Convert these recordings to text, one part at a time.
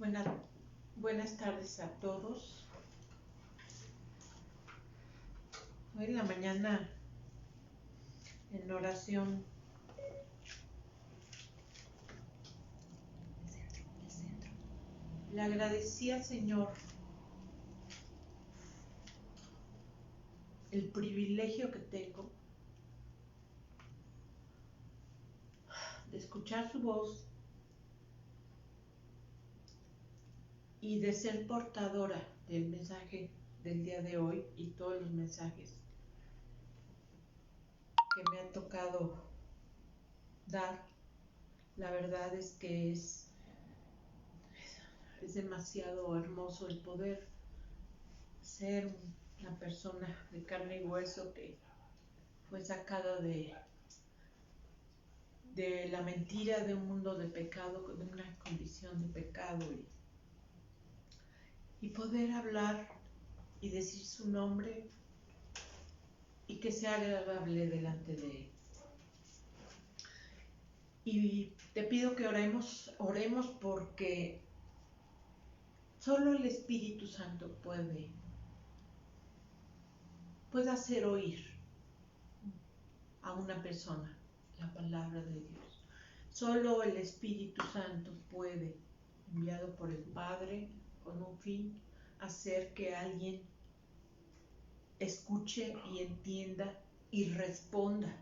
Buenas, buenas tardes a todos. Hoy en la mañana, en oración, le agradecí al Señor el privilegio que tengo de escuchar su voz y de ser portadora del mensaje del día de hoy y todos los mensajes que me ha tocado dar. La verdad es que es demasiado hermoso el poder ser una persona de carne y hueso que fue sacada de la mentira de un mundo de pecado, de una condición de pecado, y poder hablar y decir su nombre y que sea agradable delante de Él. Y te pido que oremos porque solo el Espíritu Santo puede hacer oír a una persona la palabra de Dios. Solo el Espíritu Santo puede, enviado por el Padre con un fin, hacer que alguien escuche y entienda y responda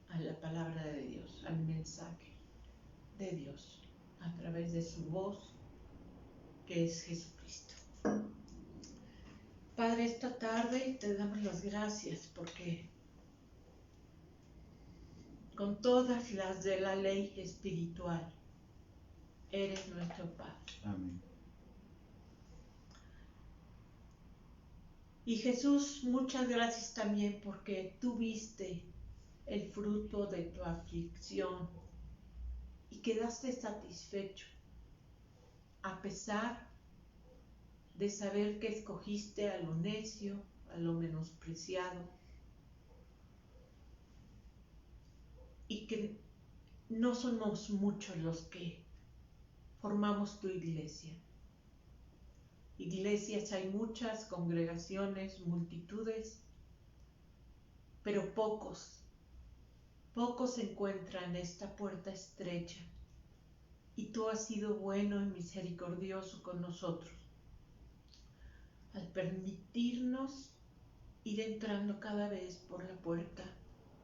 a la palabra de Dios, al mensaje de Dios, a través de su voz, que es Jesucristo. Padre, esta tarde te damos las gracias porque con todas las de la ley espiritual, eres nuestro Padre. Amén. Y Jesús, muchas gracias también porque tú viste el fruto de tu aflicción y quedaste satisfecho, a pesar de saber que escogiste a lo necio, a lo menospreciado, y que no somos muchos los que formamos tu iglesia. Iglesias hay muchas, congregaciones, multitudes, pero pocos encuentran esta puerta estrecha, y tú has sido bueno y misericordioso con nosotros al permitirnos ir entrando cada vez por la puerta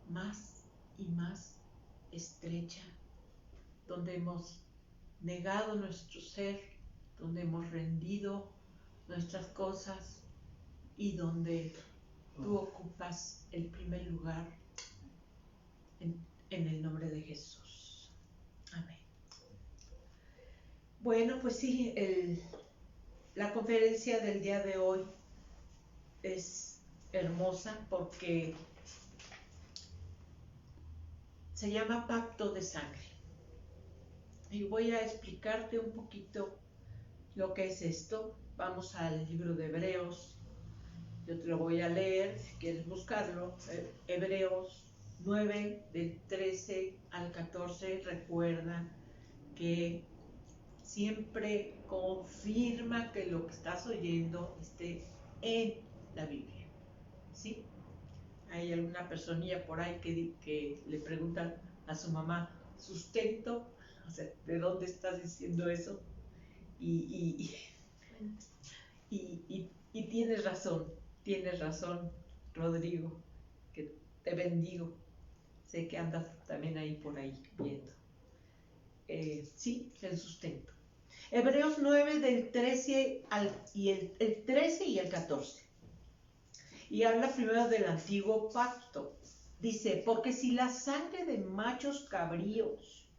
más y más estrecha, donde hemos negado nuestro ser, donde hemos rendido nuestras cosas y donde tú ocupas el primer lugar en el nombre de Jesús. Amén. Bueno, pues sí, la conferencia del día de hoy es hermosa porque se llama Pacto de Sangre. Y voy a explicarte un poquito lo que es esto. Vamos al libro de Hebreos. Yo te lo voy a leer si quieres buscarlo. Hebreos 9, del 13 al 14. Recuerda que siempre confirma que lo que estás oyendo esté en la Biblia, ¿sí? Hay alguna personilla por ahí que le preguntan a su mamá, ¿sustento? O sea, ¿de dónde estás diciendo eso? Y tienes razón, Rodrigo, que te bendigo. Sé que andas también ahí por ahí viendo. Sí, el sustento. Hebreos 9 del 13 el 13 y el 14. Y habla primero del antiguo pacto. Dice, porque si la sangre de machos cabríos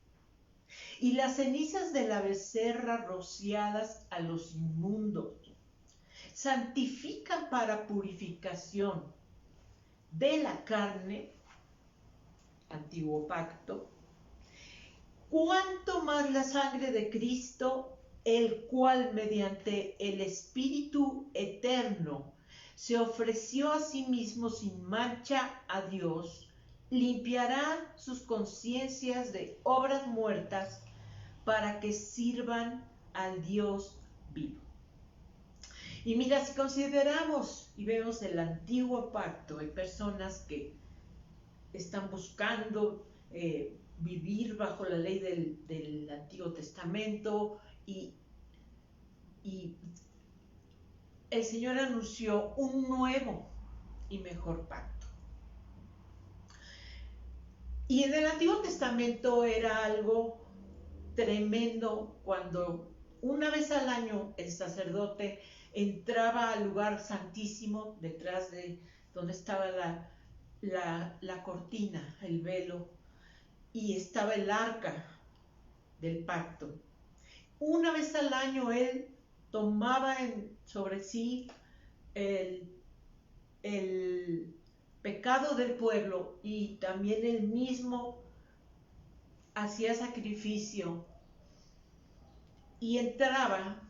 y las cenizas de la becerra rociadas a los inmundos santifican para purificación de la carne, antiguo pacto, cuánto más la sangre de Cristo, el cual mediante el Espíritu eterno se ofreció a sí mismo sin mancha a Dios, limpiará sus conciencias de obras muertas para que sirvan al Dios vivo. Y mira, si consideramos y vemos el antiguo pacto, hay personas que están buscando vivir bajo la ley del Antiguo Testamento y el Señor anunció un nuevo y mejor pacto. Y en el Antiguo Testamento era algo tremendo cuando una vez al año el sacerdote entraba al lugar santísimo detrás de donde estaba la cortina, el velo, y estaba el arca del pacto. Una vez al año él tomaba sobre sí el pecado del pueblo y también él mismo hacía sacrificio y entraba.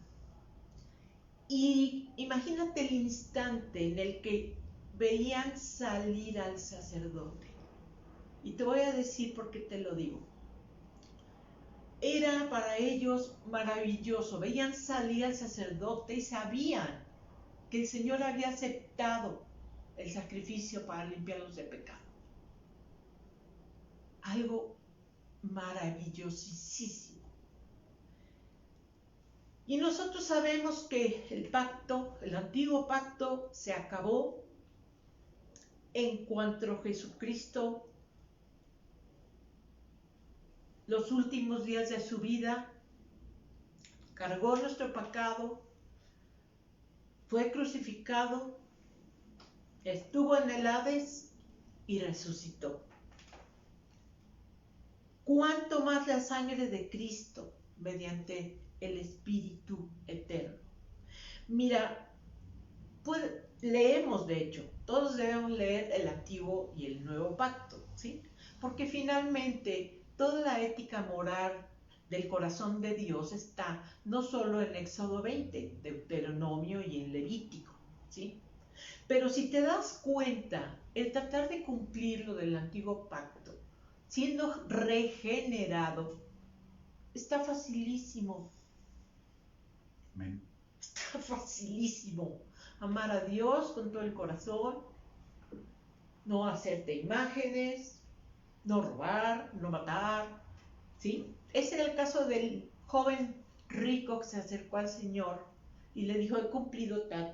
Y imagínate el instante en el que veían salir al sacerdote. Y te voy a decir por qué te lo digo. Era para ellos maravilloso. Veían salir al sacerdote y sabían que el Señor había aceptado el sacrificio para limpiarlos de pecado. Algo maravillosísimo. Y nosotros sabemos que el pacto, el antiguo pacto, se acabó en cuanto Jesucristo, los últimos días de su vida, cargó nuestro pecado, fue crucificado, estuvo en el Hades y resucitó. ¿Cuánto más la sangre de Cristo mediante el Espíritu Eterno? Mira, leemos de hecho, todos debemos leer el Antiguo y el Nuevo Pacto, ¿sí? Porque finalmente toda la ética moral del corazón de Dios está no solo en Éxodo 20, Deuteronomio y en Levítico, ¿sí? Pero si te das cuenta, el tratar de cumplir lo del Antiguo Pacto, siendo regenerado, está facilísimo. Amén. Está facilísimo. Amar a Dios con todo el corazón, no hacerte imágenes, no robar, no matar, ¿sí? Ese era el caso del joven rico que se acercó al Señor y le dijo, he cumplido ta.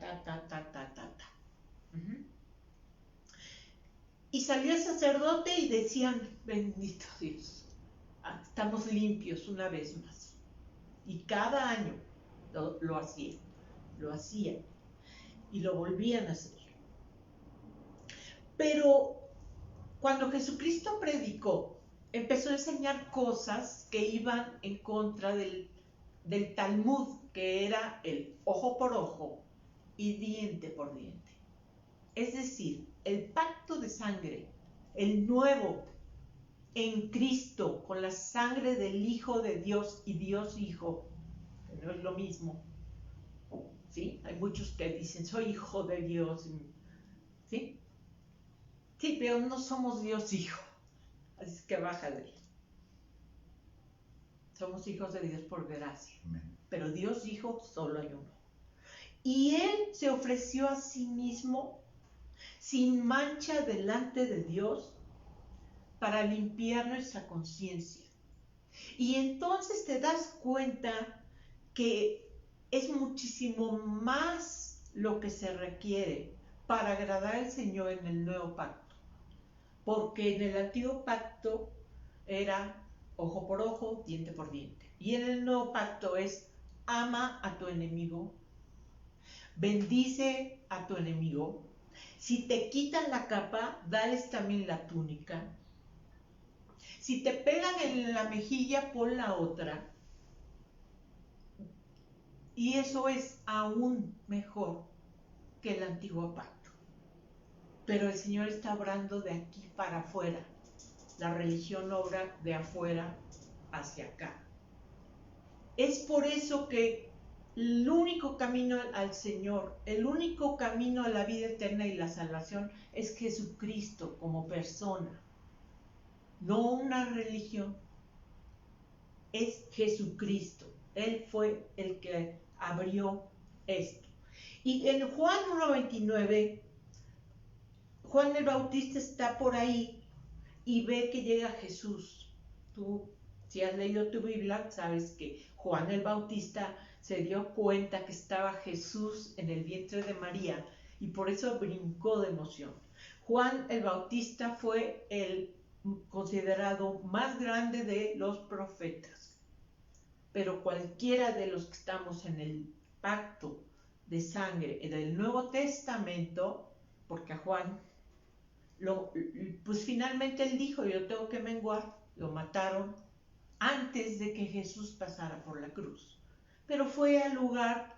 Y salió el sacerdote y decían, bendito Dios, estamos limpios una vez más. Y cada año lo hacían y lo volvían a hacer. Pero cuando Jesucristo predicó, empezó a enseñar cosas que iban en contra del Talmud, que era el ojo por ojo y diente por diente. Es decir, el pacto de sangre, el nuevo en Cristo, con la sangre del Hijo de Dios y Dios Hijo, que no es lo mismo, ¿sí? Hay muchos que dicen, soy hijo de Dios, ¿sí? Sí, pero no somos Dios Hijo, así que bájale. Somos hijos de Dios por gracia, pero Dios Hijo solo hay uno. Y Él se ofreció a sí mismo sin mancha delante de Dios para limpiar nuestra conciencia. Y entonces te das cuenta que es muchísimo más lo que se requiere para agradar al Señor en el nuevo pacto. Porque en el antiguo pacto era ojo por ojo, diente por diente. Y en el nuevo pacto es ama a tu enemigo, bendice a tu enemigo. Si te quitan la capa, dales también la túnica. Si te pegan en la mejilla, pon la otra. Y eso es aún mejor que el antiguo pacto. Pero el Señor está obrando de aquí para afuera. La religión obra de afuera hacia acá. Es por eso que el único camino al Señor, el único camino a la vida eterna y la salvación es Jesucristo como persona. No una religión, es Jesucristo. Él fue el que abrió esto. Y en Juan 1:29, Juan el Bautista está por ahí y ve que llega Jesús. Tú, si has leído tu Biblia, sabes que Juan el Bautista se dio cuenta que estaba Jesús en el vientre de María y por eso brincó de emoción. Juan el Bautista fue el considerado más grande de los profetas, pero cualquiera de los que estamos en el pacto de sangre del Nuevo Testamento, porque a Juan pues finalmente él dijo, yo tengo que menguar, lo mataron antes de que Jesús pasara por la cruz. Pero fue al lugar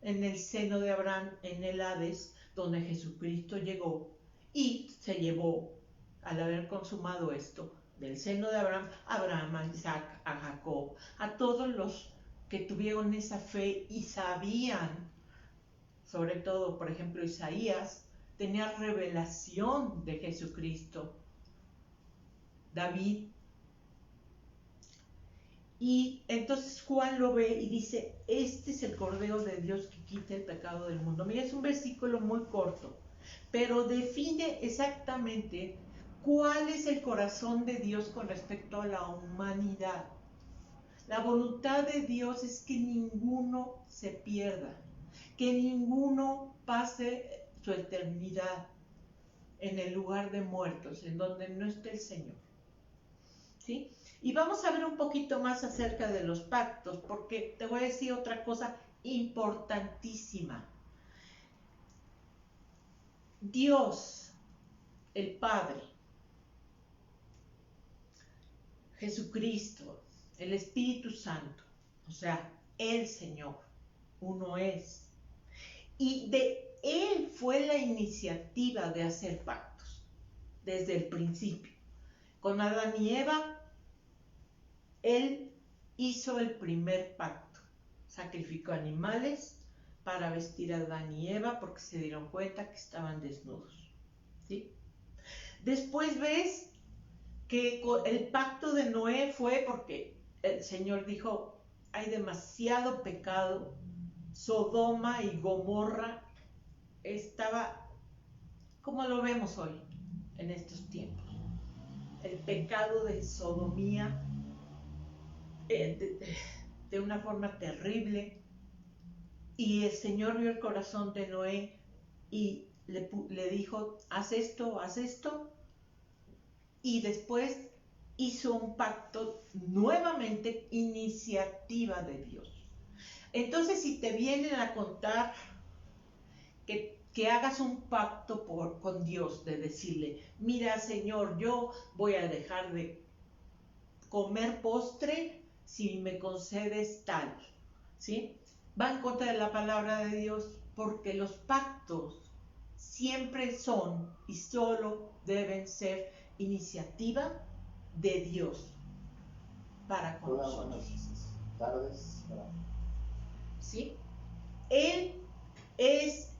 en el seno de Abraham, en el Hades, donde Jesucristo llegó y se llevó, al haber consumado esto, del seno de Abraham, a Isaac, a Jacob, a todos los que tuvieron esa fe y sabían, sobre todo, por ejemplo, Isaías, tenía revelación de Jesucristo. David. Y entonces Juan lo ve y dice, este es el Cordero de Dios que quita el pecado del mundo. Mira, es un versículo muy corto, pero define exactamente cuál es el corazón de Dios con respecto a la humanidad. La voluntad de Dios es que ninguno se pierda, que ninguno pase su eternidad en el lugar de muertos, en donde no esté el Señor. ¿Sí? Y vamos a ver un poquito más acerca de los pactos, porque te voy a decir otra cosa importantísima. Dios, el Padre, Jesucristo, el Espíritu Santo, o sea, el Señor, uno es. Y de Él fue la iniciativa de hacer pactos, desde el principio. Con Adán y Eva, Él hizo el primer pacto. Sacrificó animales para vestir a Adán y Eva porque se dieron cuenta que estaban desnudos. ¿Sí? Después ves que el pacto de Noé fue porque el Señor dijo, hay demasiado pecado. Sodoma y Gomorra estaba como lo vemos hoy en estos tiempos. El pecado de sodomía de una forma terrible, y el Señor vio el corazón de Noé y le dijo, haz esto, y después hizo un pacto, nuevamente iniciativa de Dios. Entonces, si te vienen a contar que hagas un pacto con Dios, de decirle, mira Señor, yo voy a dejar de comer postre si me concedes tal, ¿sí? Va en contra de la palabra de Dios, porque los pactos siempre son y solo deben ser iniciativa de Dios para con nosotros. Buenas tardes. ¿Sí? Él es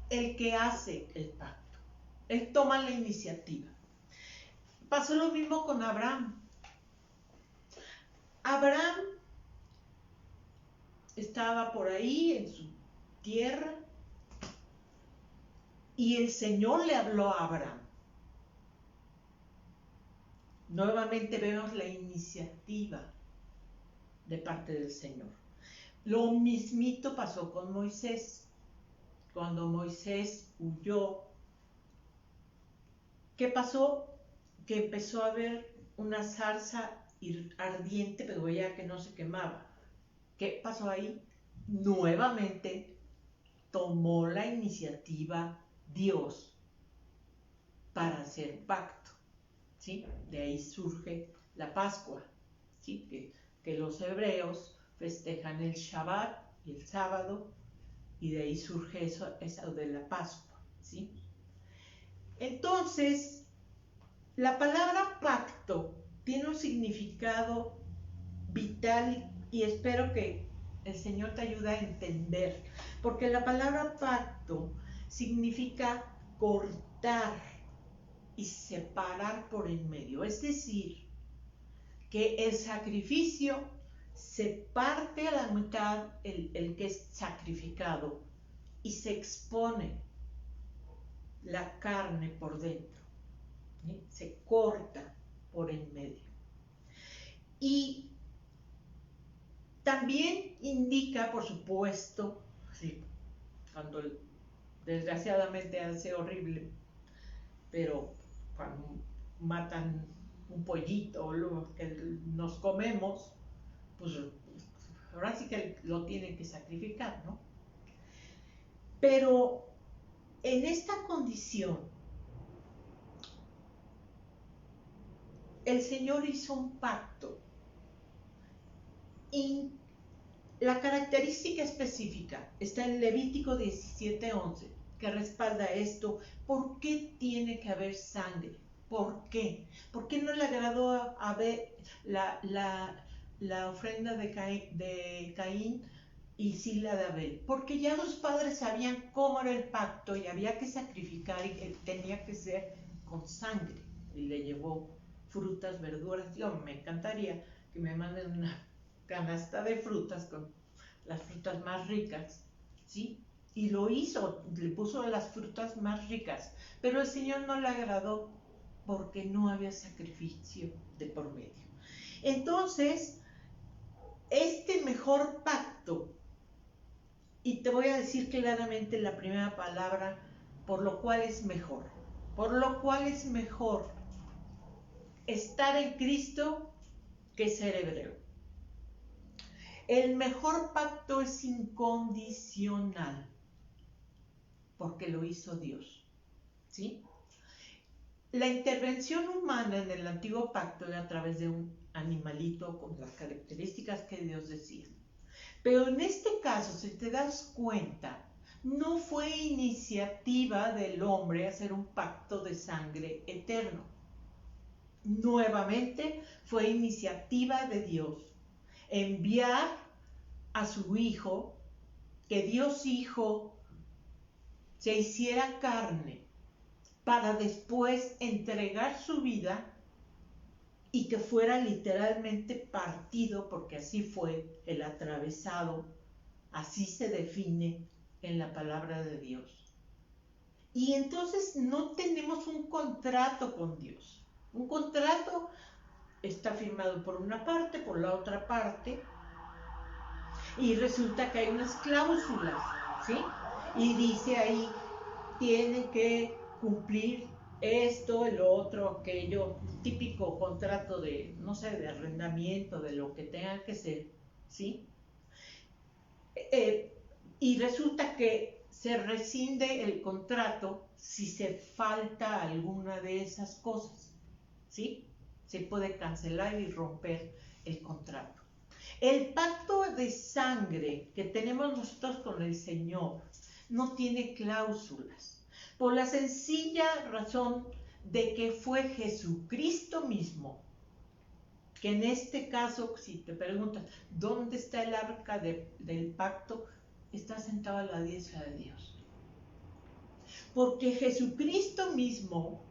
el que hace el pacto. Él toma la iniciativa. Pasó lo mismo con Abraham. Abraham estaba por ahí en su tierra y el Señor le habló a Abraham. Nuevamente vemos la iniciativa de parte del Señor. Lo mismito pasó con Moisés. Cuando Moisés huyó, ¿qué pasó? Que empezó a haber una zarza ardiente, pero veía que no se quemaba. ¿Qué pasó ahí? Nuevamente tomó la iniciativa Dios para hacer pacto, ¿sí? De ahí surge la Pascua, ¿sí? Que los hebreos festejan el Shabbat y el sábado, y de ahí surge eso de la Pascua, ¿sí? Entonces, la palabra pacto tiene un significado vital y espero que el Señor te ayude a entender, porque la palabra pacto significa cortar y separar por en medio, es decir, que el sacrificio se parte a la mitad el que es sacrificado y se expone la carne por dentro, ¿sí? Se corta por en medio. Y también indica, por supuesto, sí, cuando desgraciadamente hace horrible, pero cuando matan un pollito o lo que nos comemos, pues ahora sí que lo tienen que sacrificar, ¿no? Pero en esta condición, el Señor hizo un pacto y la característica específica está en Levítico 17:11, que respalda esto. ¿Por qué tiene que haber sangre? ¿Por qué? ¿Por qué no le agradó a Abel la ofrenda de Caín y sí la de Abel? Porque ya los padres sabían cómo era el pacto y había que sacrificar y tenía que ser con sangre. Y le llevó frutas, verduras. Yo me encantaría que me manden una canasta de frutas con las frutas más ricas, ¿sí? Y lo hizo, le puso las frutas más ricas, pero el Señor no le agradó porque no había sacrificio de por medio. Entonces, este mejor pacto, y te voy a decir claramente la primera palabra, por lo cual es mejor. Por lo cual es mejor estar en Cristo que ser hebreo. El mejor pacto es incondicional, porque lo hizo Dios, ¿sí? La intervención humana en el antiguo pacto era a través de un animalito con las características que Dios decía. Pero en este caso, si te das cuenta, no fue iniciativa del hombre hacer un pacto de sangre eterno. Nuevamente fue iniciativa de Dios enviar a su Hijo, que Dios Hijo se hiciera carne para después entregar su vida y que fuera literalmente partido, porque así fue el atravesado, así se define en la palabra de Dios. Y entonces no tenemos un contrato con Dios. Un contrato está firmado por una parte, por la otra parte, y resulta que hay unas cláusulas, ¿sí? Y dice ahí, tienen que cumplir esto, el otro, aquello, típico contrato de, no sé, de arrendamiento, de lo que tenga que ser, ¿sí? Y resulta que se rescinde el contrato si se falta alguna de esas cosas, ¿sí? Se puede cancelar y romper el contrato. El pacto de sangre que tenemos nosotros con el Señor no tiene cláusulas, por la sencilla razón de que fue Jesucristo mismo, que en este caso, si te preguntas, ¿dónde está el arca del pacto? Está sentado a la diestra de Dios. Porque Jesucristo mismo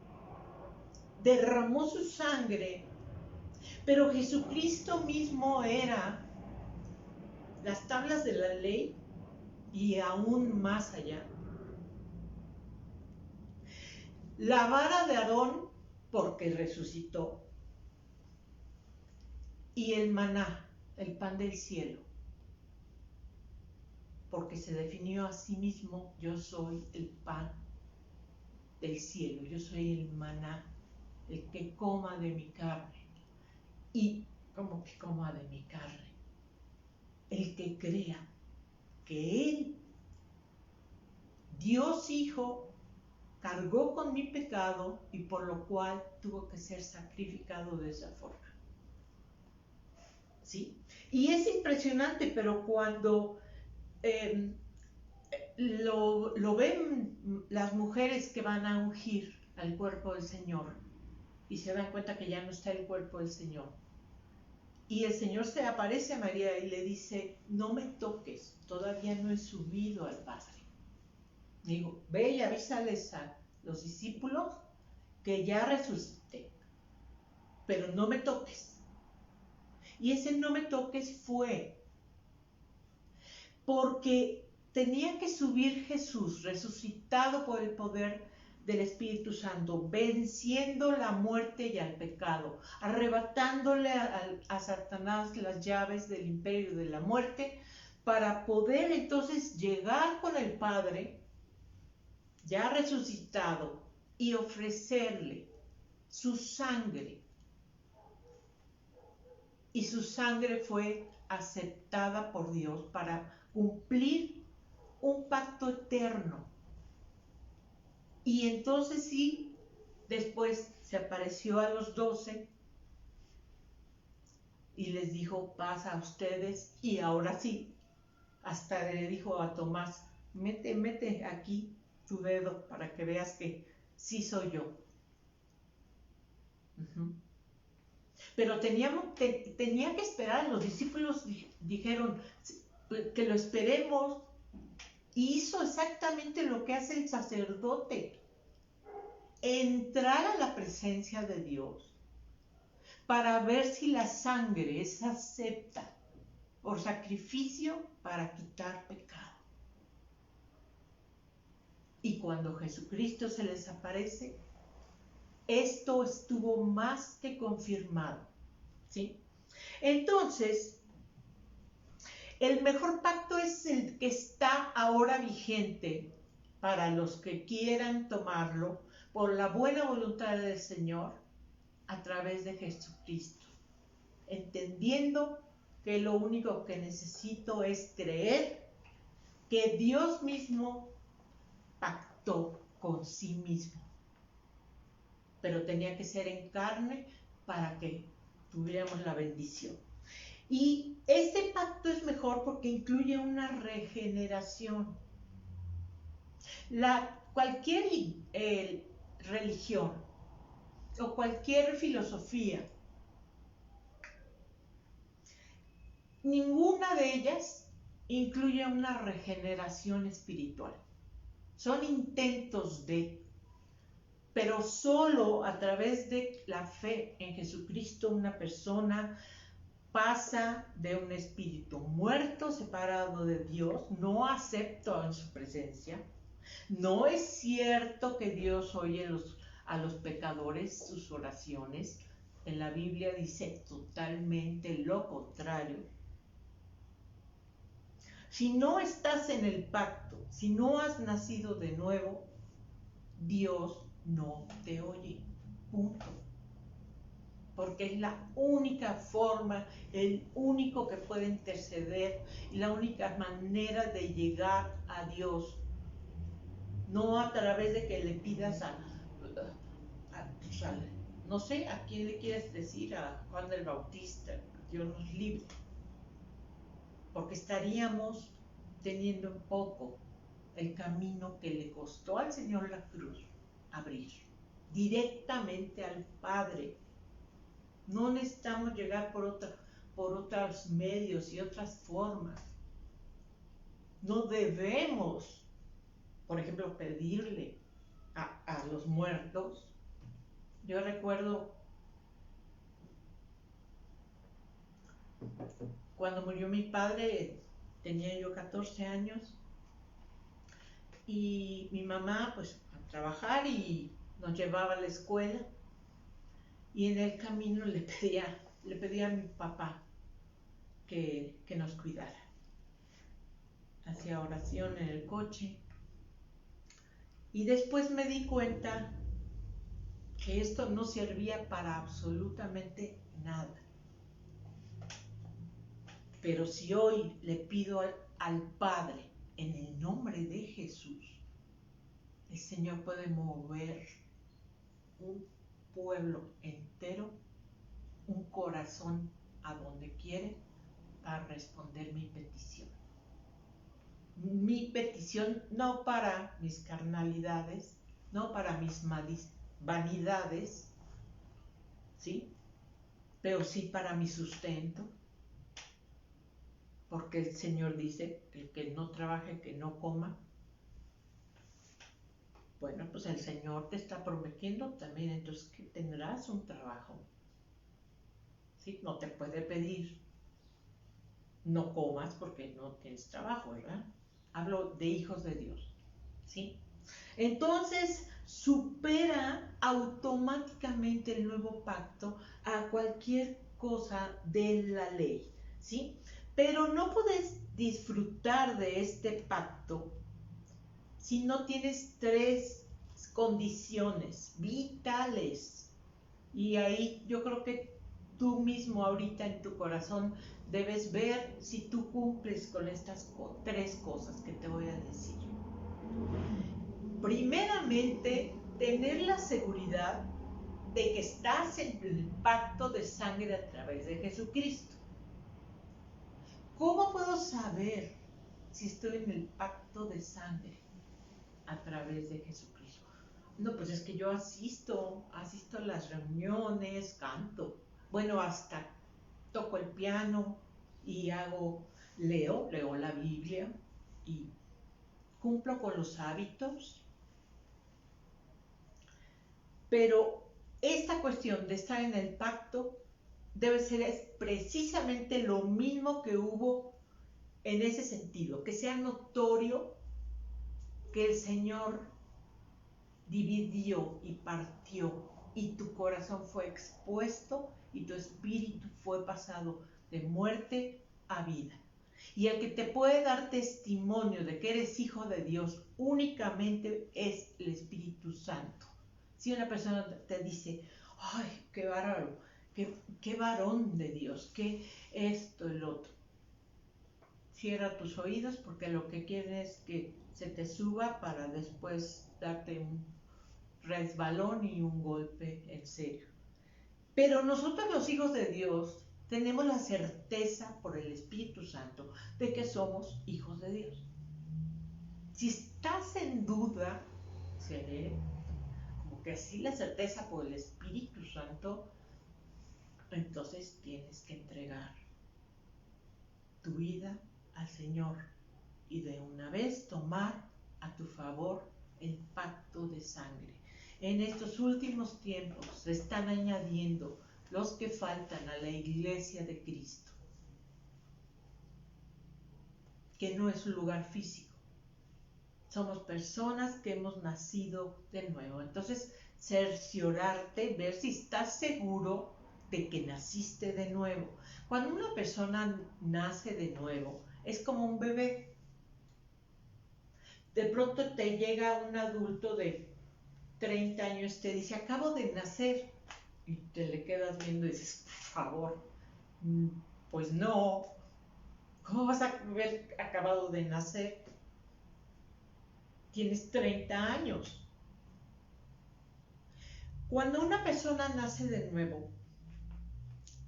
derramó su sangre, pero Jesucristo mismo era las tablas de la ley y aún más allá. La vara de Aarón, porque resucitó, y el maná, el pan del cielo, porque se definió a sí mismo: yo soy el pan del cielo, yo soy el maná, el que coma de mi carne. Y como que coma de mi carne, el que crea que Él, Dios Hijo, cargó con mi pecado y por lo cual tuvo que ser sacrificado de esa forma. ¿Sí? Y es impresionante, pero cuando lo ven las mujeres que van a ungir al cuerpo del Señor y se dan cuenta que ya no está el cuerpo del Señor, y el Señor se aparece a María y le dice: no me toques, todavía no he subido al Padre. Digo, ve y avísales a los discípulos que ya resucité, pero no me toques. Y ese no me toques fue porque tenía que subir Jesús, resucitado por el poder del Espíritu Santo, venciendo la muerte y al pecado, arrebatándole a Satanás las llaves del imperio de la muerte, para poder entonces llegar con el Padre, ya resucitado, y ofrecerle su sangre. Y su sangre fue aceptada por Dios para cumplir un pacto eterno. Y entonces sí, después se apareció a los 12 y les dijo, paz a ustedes, y ahora sí, hasta le dijo a Tomás, mete aquí tu dedo para que veas que sí soy yo. Pero tenía que esperar, los discípulos dijeron que lo esperemos, y hizo exactamente lo que hace el sacerdote, entrar a la presencia de Dios para ver si la sangre es acepta por sacrificio para quitar pecado. Y cuando Jesucristo se les aparece, esto estuvo más que confirmado, ¿sí? Entonces, el mejor pacto es el que está ahora vigente para los que quieran tomarlo por la buena voluntad del Señor a través de Jesucristo, entendiendo que lo único que necesito es creer que Dios mismo pactó con sí mismo, pero tenía que ser en carne para que tuviéramos la bendición. Y este pacto es mejor porque incluye una regeneración. Cualquier religión o cualquier filosofía, ninguna de ellas incluye una regeneración espiritual. Son intentos pero solo a través de la fe en Jesucristo una persona pasa de un espíritu muerto, separado de Dios, no acepto en su presencia. No es cierto que Dios oye a los pecadores sus oraciones. En la Biblia dice totalmente lo contrario. Si no estás en el pacto, si no has nacido de nuevo, Dios no te oye. Punto. Porque es la única forma, el único que puede interceder y la única manera de llegar a Dios. No a través de que le pidas no sé a quién le quieres decir, a Juan el Bautista, Dios nos libre. Porque estaríamos teniendo en poco el camino que le costó al Señor la cruz abrir directamente al Padre. No necesitamos llegar por otros medios y otras formas. No debemos, por ejemplo, pedirle a los muertos. Yo recuerdo cuando murió mi padre, tenía yo 14 años, y mi mamá pues a trabajar y nos llevaba a la escuela, y en el camino le pedía a mi papá que nos cuidara. Hacía oración en el coche, y después me di cuenta que esto no servía para absolutamente nada. Pero si hoy le pido al Padre en el nombre de Jesús, el Señor puede mover un pueblo entero, un corazón a donde quiere, para responder mi petición. Mi petición no para mis carnalidades, no para mis vanidades, ¿sí? Pero sí para mi sustento. Porque el Señor dice, el que no trabaje, que no coma. Bueno, pues el Señor te está prometiendo también, entonces que tendrás un trabajo. ¿sí? No te puede pedir no comas porque no tienes trabajo, ¿verdad? Hablo de hijos de Dios, ¿sí? Entonces, supera automáticamente el nuevo pacto a cualquier cosa de la ley, ¿sí? Pero no puedes disfrutar de este pacto si no tienes tres condiciones vitales. Y ahí yo creo que tú mismo ahorita en tu corazón debes ver si tú cumples con estas tres cosas que te voy a decir. Primeramente, tener la seguridad de que estás en el pacto de sangre a través de Jesucristo. ¿Cómo puedo saber si estoy en el pacto de sangre a través de Jesucristo? No, pues es que yo asisto a las reuniones, canto, bueno, hasta toco el piano y leo la Biblia y cumplo con los hábitos. Pero esta cuestión de estar en el pacto debe ser precisamente lo mismo que hubo en ese sentido, que sea notorio que el Señor dividió y partió y tu corazón fue expuesto y tu espíritu fue pasado de muerte a vida. Y el que te puede dar testimonio de que eres hijo de Dios únicamente es el Espíritu Santo. Si una persona te dice, ay, qué bárbaro, qué varón de Dios, qué esto, el otro, cierra tus oídos porque lo que quieren es que se te suba para después darte un resbalón y un golpe en serio. Pero nosotros los hijos de Dios tenemos la certeza por el Espíritu Santo de que somos hijos de Dios. Si estás en duda, seré como que así la certeza por el Espíritu Santo, entonces tienes que entregar tu vida al Señor y de una vez tomar a tu favor el pacto de sangre. En estos últimos tiempos se están añadiendo los que faltan a la iglesia de Cristo, que no es un lugar físico. Somos personas que hemos nacido de nuevo. Entonces, cerciorarte, ver si estás seguro de que naciste de nuevo. Cuando una persona nace de nuevo, es como un bebé. De pronto te llega un adulto de 30 años, te dice, acabo de nacer. Y te le quedas viendo y dices, por favor, pues no. ¿Cómo vas a haber acabado de nacer? Tienes 30 años. Cuando una persona nace de nuevo,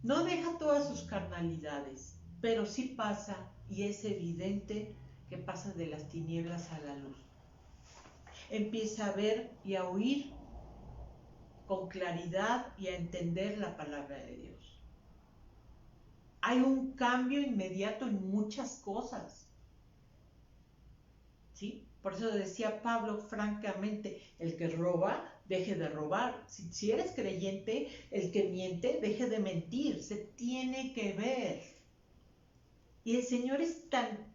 no deja todas sus carnalidades, pero sí pasa, y es evidente que pasa de las tinieblas a la luz. Empieza a ver y a oír con claridad y a entender la palabra de Dios. Hay un cambio inmediato en muchas cosas. ¿Sí? Por eso decía Pablo francamente, el que roba, deje de robar. Si eres creyente, el que miente, deje de mentir. Se tiene que ver. Y el Señor es tan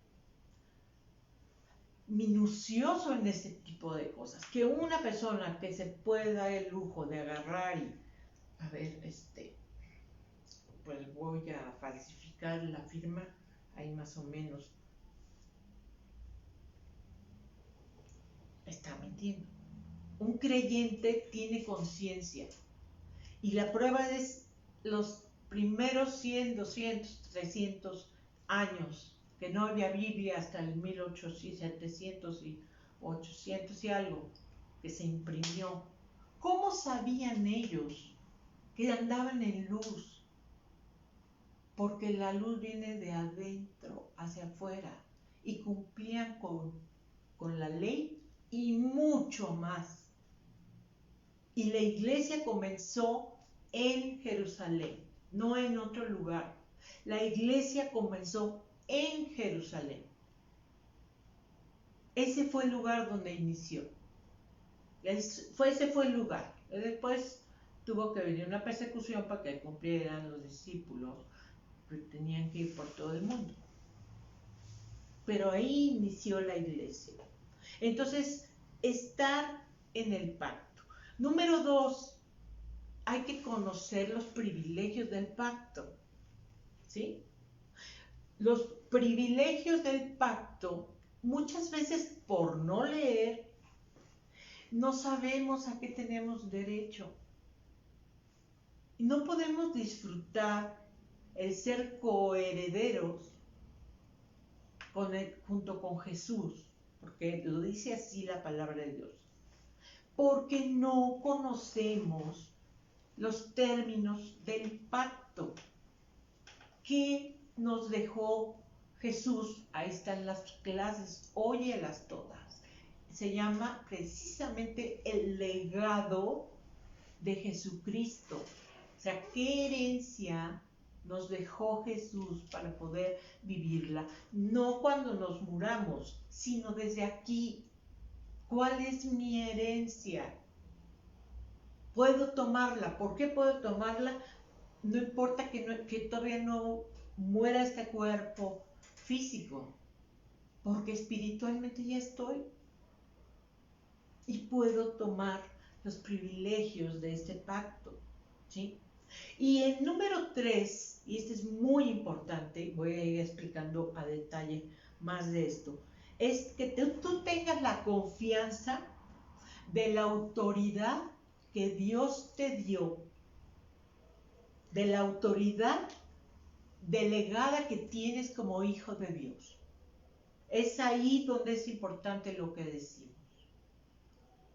minucioso en ese tipo de cosas, que una persona que se puede dar el lujo de agarrar y, a ver, pues voy a falsificar la firma, ahí más o menos está mintiendo. Un creyente tiene conciencia y la prueba es los primeros 100, 200, 300 años que no había Biblia hasta el 1800, 700 y 800 y algo que se imprimió. ¿Cómo sabían ellos que andaban en luz? Porque la luz viene de adentro hacia afuera y cumplían con la ley y mucho más. Y la iglesia comenzó en Jerusalén, no en otro lugar. La iglesia comenzó en Jerusalén. Ese fue el lugar donde inició. Ese fue el lugar. Después tuvo que venir una persecución para que cumplieran los discípulos, que tenían que ir por todo el mundo. Pero ahí inició la iglesia. Entonces, estar en el pacto. Número 2, hay que conocer los privilegios del pacto. ¿Sí? Los privilegios del pacto, muchas veces por no leer, no sabemos a qué tenemos derecho. No podemos disfrutar el ser coherederos junto con Jesús, porque lo dice así la palabra de Dios, porque no conocemos los términos del pacto que nos dejó Jesús. Ahí están las clases, óyelas todas. Se llama precisamente el legado de Jesucristo. O sea, ¿qué herencia nos dejó Jesús para poder vivirla? No cuando nos muramos, sino desde aquí. ¿Cuál es mi herencia? ¿Puedo tomarla? ¿Por qué puedo tomarla? No importa que todavía no muera este cuerpo físico, porque espiritualmente ya estoy. Y puedo tomar los privilegios de este pacto, ¿sí? Y el número 3, y este es muy importante, voy a ir explicando a detalle más de esto, es que tú tengas la confianza de la autoridad que Dios te dio, de la autoridad delegada que tienes como hijo de Dios. Es ahí donde es importante lo que decimos,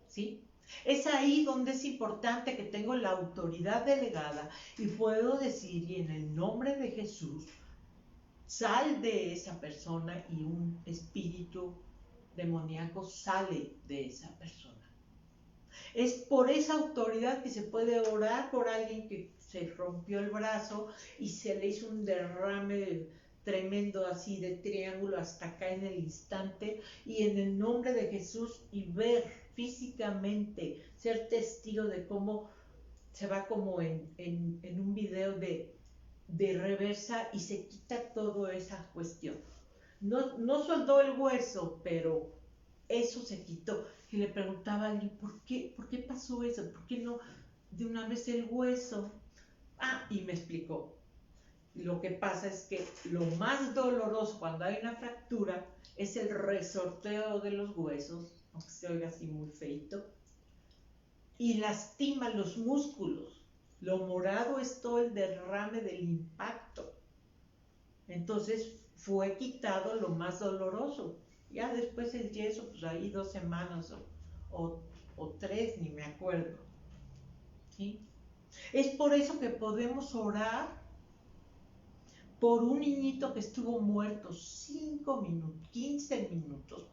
¿sí? Es ahí donde es importante que tengo la autoridad delegada y puedo decir, y en el nombre de Jesús, sal de esa persona, y un espíritu demoníaco sale de esa persona. Es por esa autoridad que se puede orar por alguien que se rompió el brazo y se le hizo un derrame tremendo así de triángulo hasta acá en el instante, y en el nombre de Jesús, y ver físicamente, ser testigo de cómo se va como en un video de reversa y se quita toda esa cuestión. No soldó el hueso, pero eso se quitó. Y le preguntaba a alguien, ¿por qué pasó eso? ¿Por qué no de una vez el hueso? Y me explicó. Lo que pasa es que lo más doloroso cuando hay una fractura es el resorteo de los huesos, aunque se oiga así muy feito, y lastima los músculos. Lo morado es todo el derrame del impacto. Entonces fue quitado lo más doloroso. Ya después el yeso, pues ahí 2 semanas o 3, ni me acuerdo. ¿Sí? Es por eso que podemos orar por un niñito que estuvo muerto 15 minutos,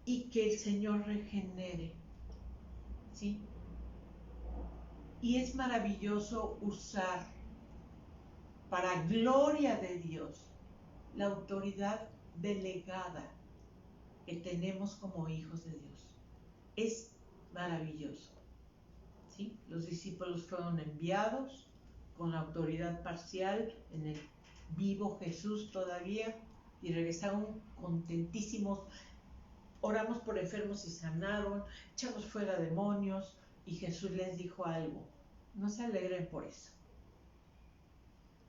y que el Señor regenere, ¿sí? Y es maravilloso usar, para gloria de Dios, la autoridad delegada que tenemos como hijos de Dios. Es maravilloso, ¿sí? Los discípulos fueron enviados con la autoridad parcial en el vivo Jesús todavía, y regresaron contentísimos. Oramos por enfermos y sanaron, echamos fuera demonios, y Jesús les dijo algo: no se alegren por eso,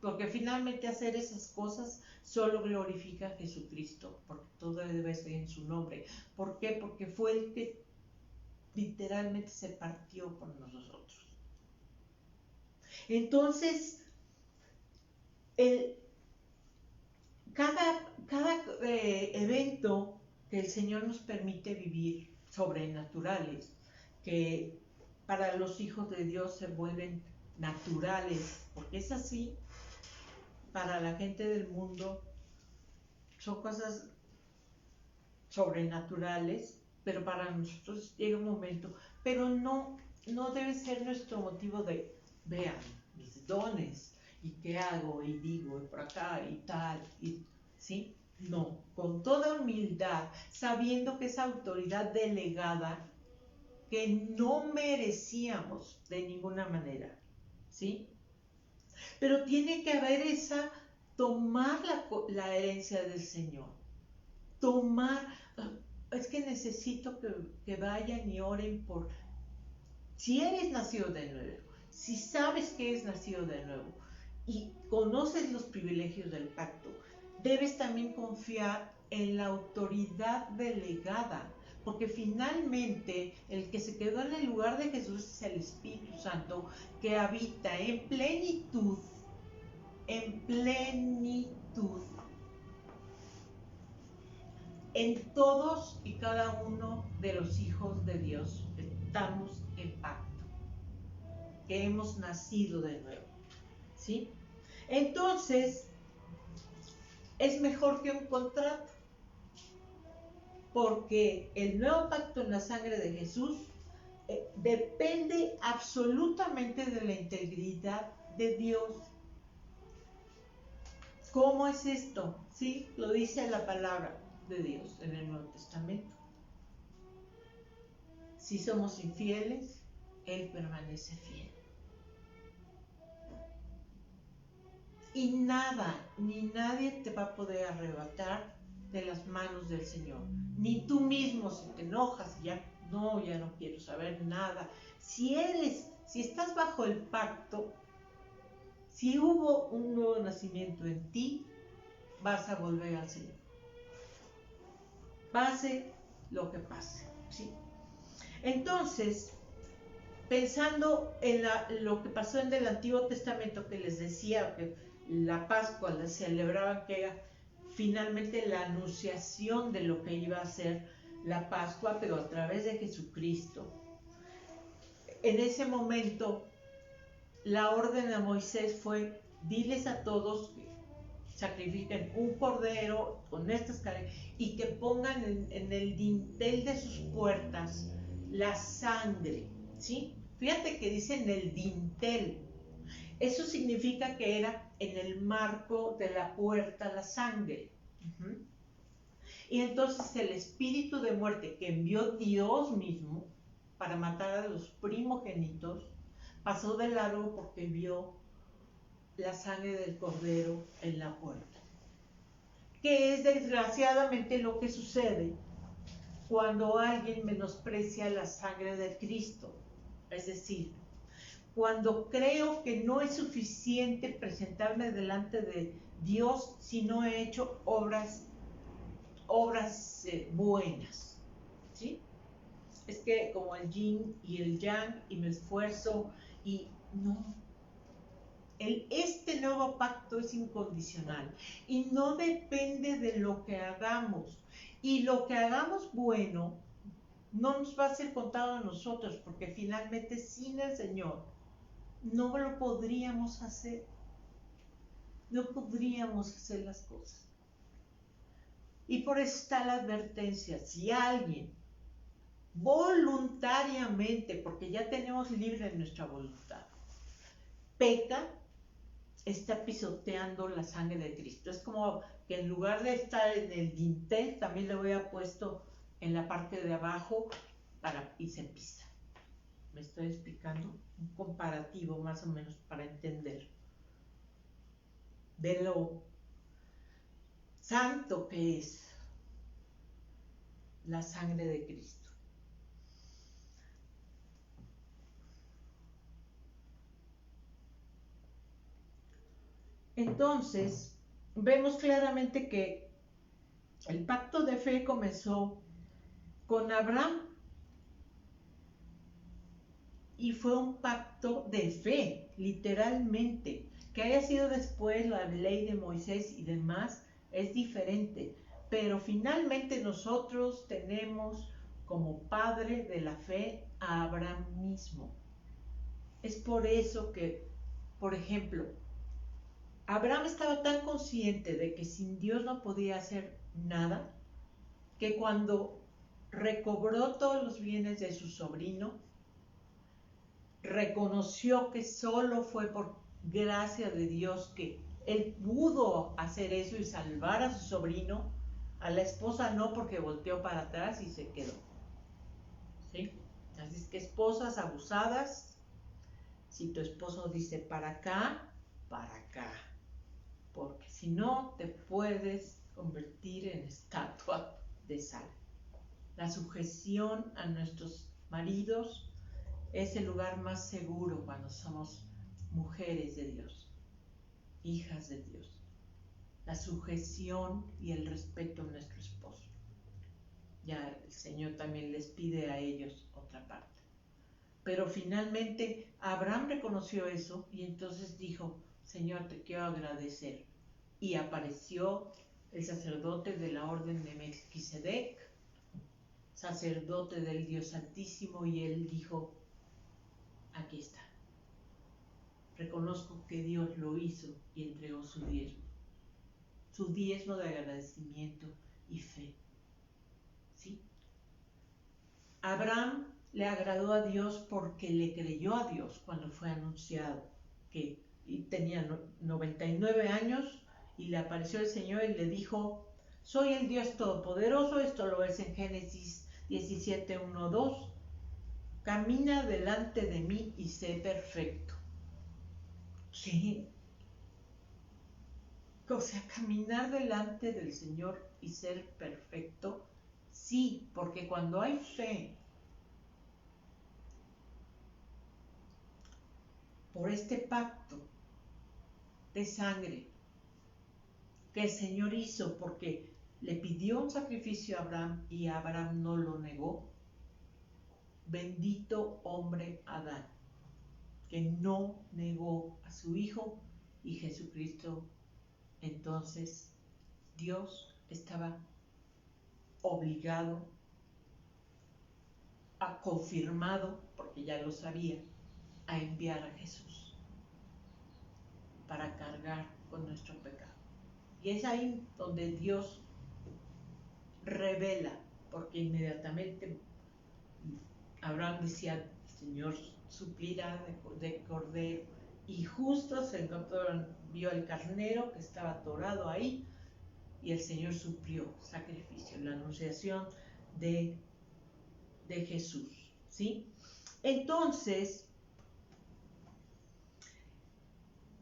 porque finalmente hacer esas cosas solo glorifica a Jesucristo, porque todo debe ser en su nombre. ¿Por qué? Porque fue el que literalmente se partió por nosotros. Entonces, cada evento que el Señor nos permite vivir, sobrenaturales, que para los hijos de Dios se vuelven naturales, porque es así. Para la gente del mundo son cosas sobrenaturales, pero para nosotros llega un momento, pero no debe ser nuestro motivo de, vean mis dones, y qué hago, y digo, y por acá, y tal, y ¿sí? No, con toda humildad, sabiendo que esa autoridad delegada que no merecíamos de ninguna manera, ¿sí? Pero tiene que haber tomar la herencia del Señor, es que necesito que vayan y oren si eres nacido de nuevo, si sabes que eres nacido de nuevo y conoces los privilegios del pacto, debes también confiar en la autoridad delegada, porque finalmente el que se quedó en el lugar de Jesús es el Espíritu Santo que habita en plenitud, en todos y cada uno de los hijos de Dios. Estamos en pacto, que hemos nacido de nuevo, ¿sí? Entonces, es mejor que un contrato, porque el nuevo pacto en la sangre de Jesús depende absolutamente de la integridad de Dios. ¿Cómo es esto? ¿Sí? Lo dice la palabra de Dios en el Nuevo Testamento. Si somos infieles, Él permanece fiel. Y nada, ni nadie te va a poder arrebatar de las manos del Señor. Ni tú mismo, si te enojas y ya no quiero saber nada. Si estás bajo el pacto, si hubo un nuevo nacimiento en ti, vas a volver al Señor. Pase lo que pase, ¿sí? Entonces, pensando en lo que pasó en el Antiguo Testamento, que les decía que la Pascua la celebraban, que era finalmente la anunciación de lo que iba a ser la Pascua, pero a través de Jesucristo. En ese momento, la orden de Moisés fue: diles a todos que sacrifiquen un cordero con estas características y que pongan en el dintel de sus puertas la sangre, ¿sí? Fíjate que dice en el dintel. Eso significa que era en el marco de la puerta la sangre. Y entonces el espíritu de muerte que envió Dios mismo para matar a los primogénitos pasó de largo porque vio la sangre del cordero en la puerta. Que es desgraciadamente lo que sucede cuando alguien menosprecia la sangre de Cristo. Es decir, cuando creo que no es suficiente presentarme delante de Dios si no he hecho obras buenas, ¿sí? Es que como el yin y el yang, y me esfuerzo, y no. Este nuevo pacto es incondicional y no depende de lo que hagamos. Y lo que hagamos bueno no nos va a ser contado a nosotros, porque finalmente sin el Señor no lo podríamos hacer. No podríamos hacer las cosas. Y por eso está la advertencia: si alguien voluntariamente, porque ya tenemos libre nuestra voluntad, peca, está pisoteando la sangre de Cristo. Es como que en lugar de estar en el dintel, también le hubiera puesto en la parte de abajo y se pisa. ¿Me estoy explicando? Un comparativo más o menos para entender de lo santo que es la sangre de Cristo. Entonces, vemos claramente que el pacto de fe comenzó con Abraham y fue un pacto de fe, literalmente. Que haya sido después la ley de Moisés y demás es diferente, pero finalmente nosotros tenemos como padre de la fe a Abraham mismo. Es por eso que, por ejemplo, Abraham estaba tan consciente de que sin Dios no podía hacer nada, que cuando recobró todos los bienes de su sobrino, reconoció que solo fue por gracia de Dios que él pudo hacer eso y salvar a su sobrino. A la esposa no, porque volteó para atrás y se quedó, ¿sí? Así es que esposas abusadas, si tu esposo dice para acá, porque si no te puedes convertir en estatua de sal. La sujeción a nuestros maridos es el lugar más seguro cuando somos mujeres de Dios, hijas de Dios. La sujeción y el respeto a nuestro esposo. Ya el Señor también les pide a ellos otra parte. Pero finalmente Abraham reconoció eso y entonces dijo, Señor, te quiero agradecer. Y apareció el sacerdote de la orden de Melquisedec, sacerdote del Dios Altísimo, y él dijo, aquí está. Reconozco que Dios lo hizo y entregó su diezmo de agradecimiento y fe. ¿Sí? Abraham le agradó a Dios porque le creyó a Dios cuando fue anunciado que tenía 99 años y le apareció el Señor y le dijo, soy el Dios Todopoderoso, esto lo ves en Génesis 17, 1, 2, camina delante de mí y sé perfecto. Sí. O sea, caminar delante del Señor y ser perfecto, sí, porque cuando hay fe por este pacto de sangre que el Señor hizo, porque le pidió un sacrificio a Abraham y Abraham no lo negó, bendito hombre Adán, que no negó a su hijo, y Jesucristo, entonces Dios estaba obligado, confirmado, porque ya lo sabía, a enviar a Jesús para cargar con nuestro pecado. Y es ahí donde Dios revela, porque inmediatamente Abraham decía, Señor suplirá de cordero, y justo se encontró, vio el carnero que estaba atorado ahí, y el Señor suplió sacrificio, la anunciación de Jesús, ¿sí? Entonces,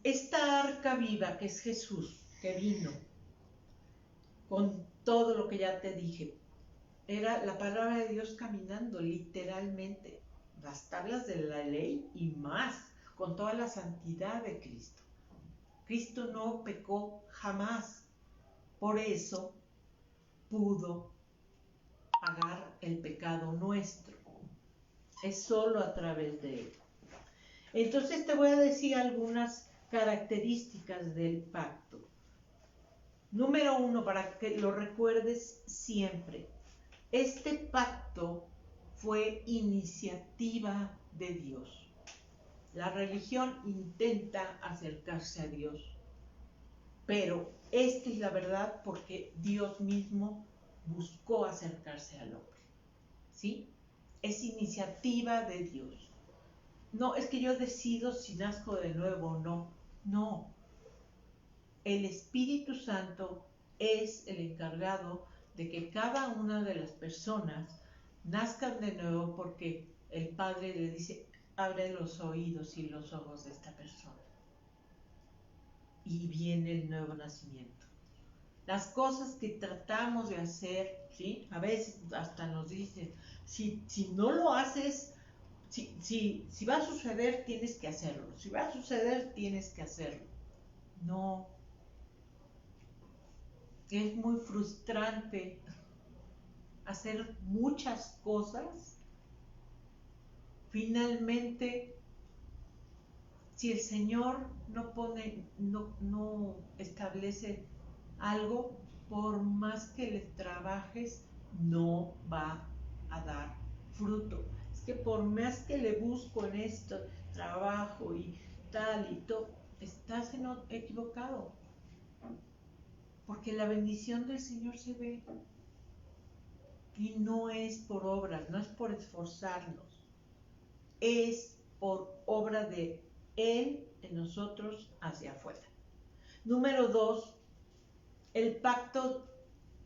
esta arca viva que es Jesús, que vino con todo lo que ya te dije, era la palabra de Dios caminando literalmente, las tablas de la ley y más, con toda la santidad de Cristo. Cristo no pecó jamás, por eso pudo pagar el pecado nuestro. Es solo a través de él. Entonces te voy a decir algunas características del pacto. Número 1, para que lo recuerdes siempre. Este pacto fue iniciativa de Dios. La religión intenta acercarse a Dios, pero esta es la verdad porque Dios mismo buscó acercarse al hombre. ¿Sí? Es iniciativa de Dios. No, es que yo decido si nazco de nuevo o no. No. El Espíritu Santo es el encargado de que cada una de las personas nazcan de nuevo, porque el Padre le dice, abre los oídos y los ojos de esta persona. Y viene el nuevo nacimiento. Las cosas que tratamos de hacer, ¿sí? A veces hasta nos dicen, si no lo haces, si va a suceder, tienes que hacerlo. Si va a suceder, tienes que hacerlo. No. Es muy frustrante hacer muchas cosas. Finalmente, si el Señor no establece algo, por más que le trabajes, no va a dar fruto. Es que por más que le busco en esto, trabajo y tal y todo, estás equivocado. Porque la bendición del Señor se ve. Y no es por obras, no es por esforzarnos. Es por obra de Él en nosotros hacia afuera. Número 2, el pacto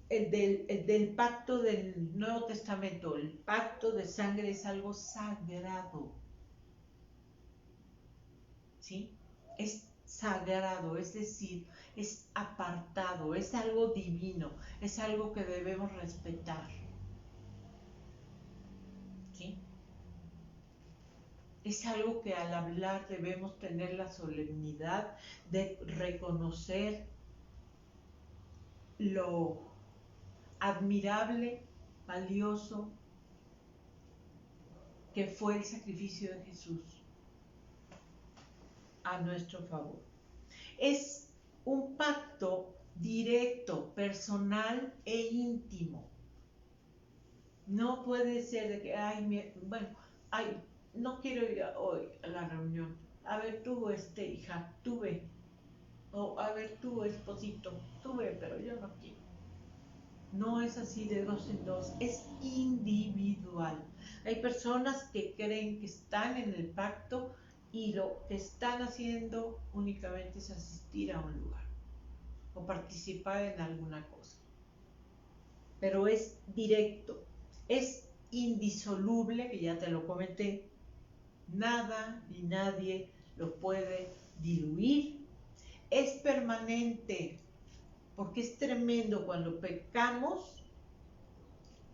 el del pacto del Nuevo Testamento, el pacto de sangre es algo sagrado, ¿sí? Es sagrado, es decir, es apartado, es algo divino, es algo que debemos respetar, ¿sí? Es algo que al hablar debemos tener la solemnidad de reconocer lo admirable, valioso que fue el sacrificio de Jesús a nuestro favor. Es un pacto directo, personal e íntimo. No puede ser de que, no quiero ir hoy a la reunión. A ver tú, hija, tú ve. O a ver tú, esposito, tú ve, pero yo no quiero. No es así de dos en dos, es individual. Hay personas que creen que están en el pacto y lo que están haciendo únicamente es asistir a un lugar o participar en alguna cosa. Pero es directo, es indisoluble, que ya te lo comenté. Nada ni nadie lo puede diluir. Es permanente, porque es tremendo cuando pecamos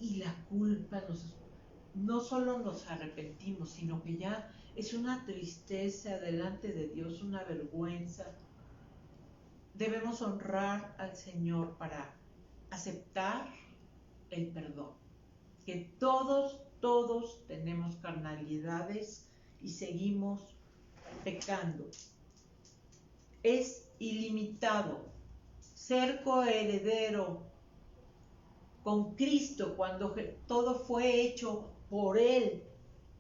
y la culpa no solo nos arrepentimos, sino que ya es una tristeza delante de Dios, una vergüenza. Debemos honrar al Señor para aceptar el perdón. Que todos tenemos carnalidades y seguimos pecando. Es ilimitado. Ser coheredero con Cristo cuando todo fue hecho por Él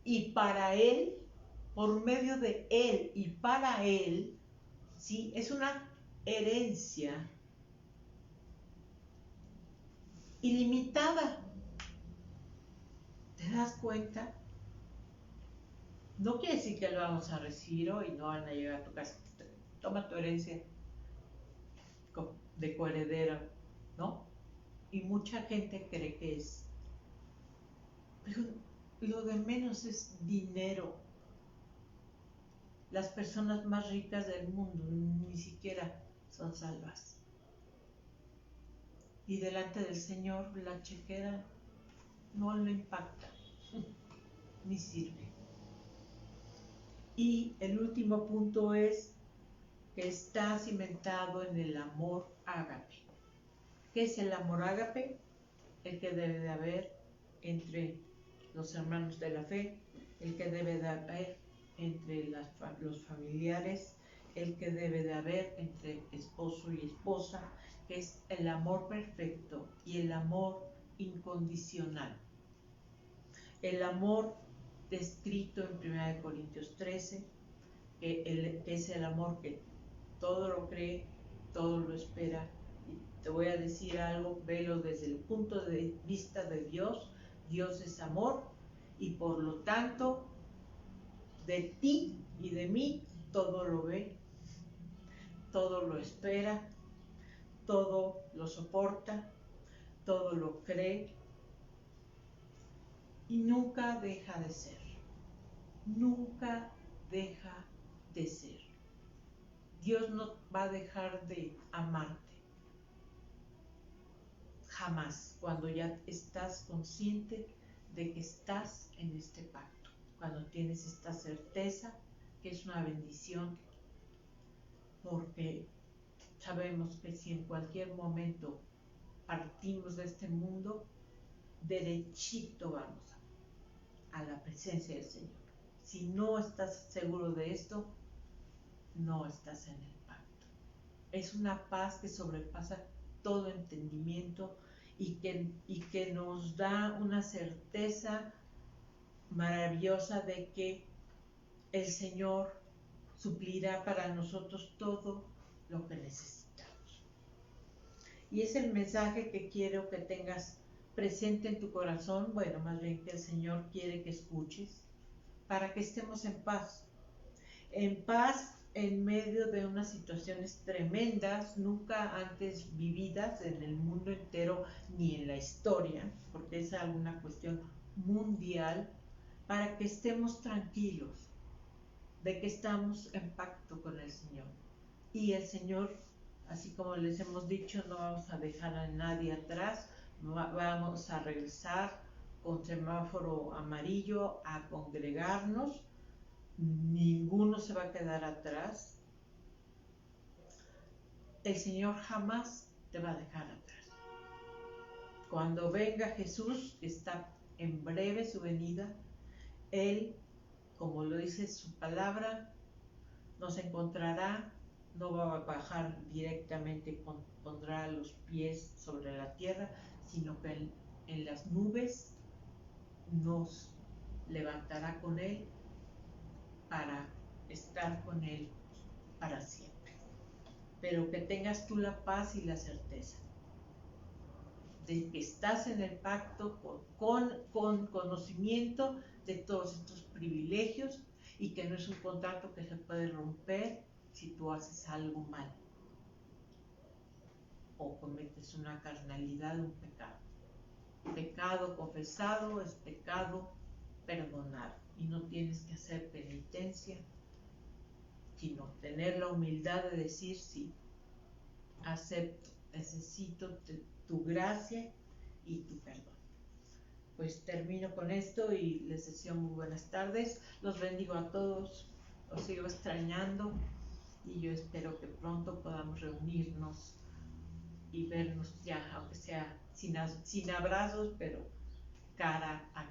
y para Él, por medio de Él y para Él, ¿sí? Es una herencia ilimitada. ¿Te das cuenta? No quiere decir que lo vamos a recibir hoy, no van a llegar a tu casa. Toma tu herencia de coheredero, ¿no? Y mucha gente cree que es. Pero lo de menos es dinero. Las personas más ricas del mundo ni siquiera son salvas. Y delante del Señor la chequera no le impacta, ni sirve. Y el último punto es que está cimentado en el amor ágape. ¿Qué es el amor ágape? El que debe de haber entre los hermanos de la fe, el que debe de haber entre los familiares, el que debe de haber entre esposo y esposa, que es el amor perfecto y el amor incondicional. El amor descrito en 1 Corintios 13, que es el amor que todo lo cree, todo lo espera. Y te voy a decir algo, velo desde el punto de vista de Dios. Dios es amor y por lo tanto de ti y de mí todo lo ve, todo lo espera, todo lo soporta, todo lo cree y nunca deja de ser. Nunca deja de ser. Dios no va a dejar de amarte. Jamás, cuando ya estás consciente de que estás en este pacto, cuando tienes esta certeza que es una bendición, porque sabemos que si en cualquier momento partimos de este mundo, derechito vamos a la presencia del Señor. Si no estás seguro de esto, no estás en el pacto. Es una paz que sobrepasa todo entendimiento y que nos da una certeza maravillosa de que el Señor suplirá para nosotros todo lo que necesitamos. Y es el mensaje que quiero que tengas presente en tu corazón, bueno, más bien que el Señor quiere que escuches, para que estemos en paz en medio de unas situaciones tremendas, nunca antes vividas en el mundo entero ni en la historia, porque es alguna cuestión mundial, para que estemos tranquilos de que estamos en pacto con el Señor. Y el Señor, así como les hemos dicho, no vamos a dejar a nadie atrás, vamos a regresar con semáforo amarillo a congregarnos, ninguno se va a quedar atrás. El Señor jamás te va a dejar atrás. Cuando venga Jesús, que está en breve su venida, Él, como lo dice su palabra, nos encontrará, no va a bajar directamente, pondrá los pies sobre la tierra, sino que en las nubes nos levantará con Él para estar con Él para siempre. Pero que tengas tú la paz y la certeza de que estás en el pacto con conocimiento de todos estos privilegios y que no es un contrato que se puede romper si tú haces algo mal o cometes una carnalidad, un pecado. Pecado confesado es pecado perdonado y no tienes que hacer penitencia, sino tener la humildad de decir sí, acepto, necesito tu gracia y tu perdón. Pues termino con esto y les deseo muy buenas tardes. Los bendigo a todos, los sigo extrañando y yo espero que pronto podamos reunirnos y vernos ya, aunque sea sin abrazos, pero cara a cara.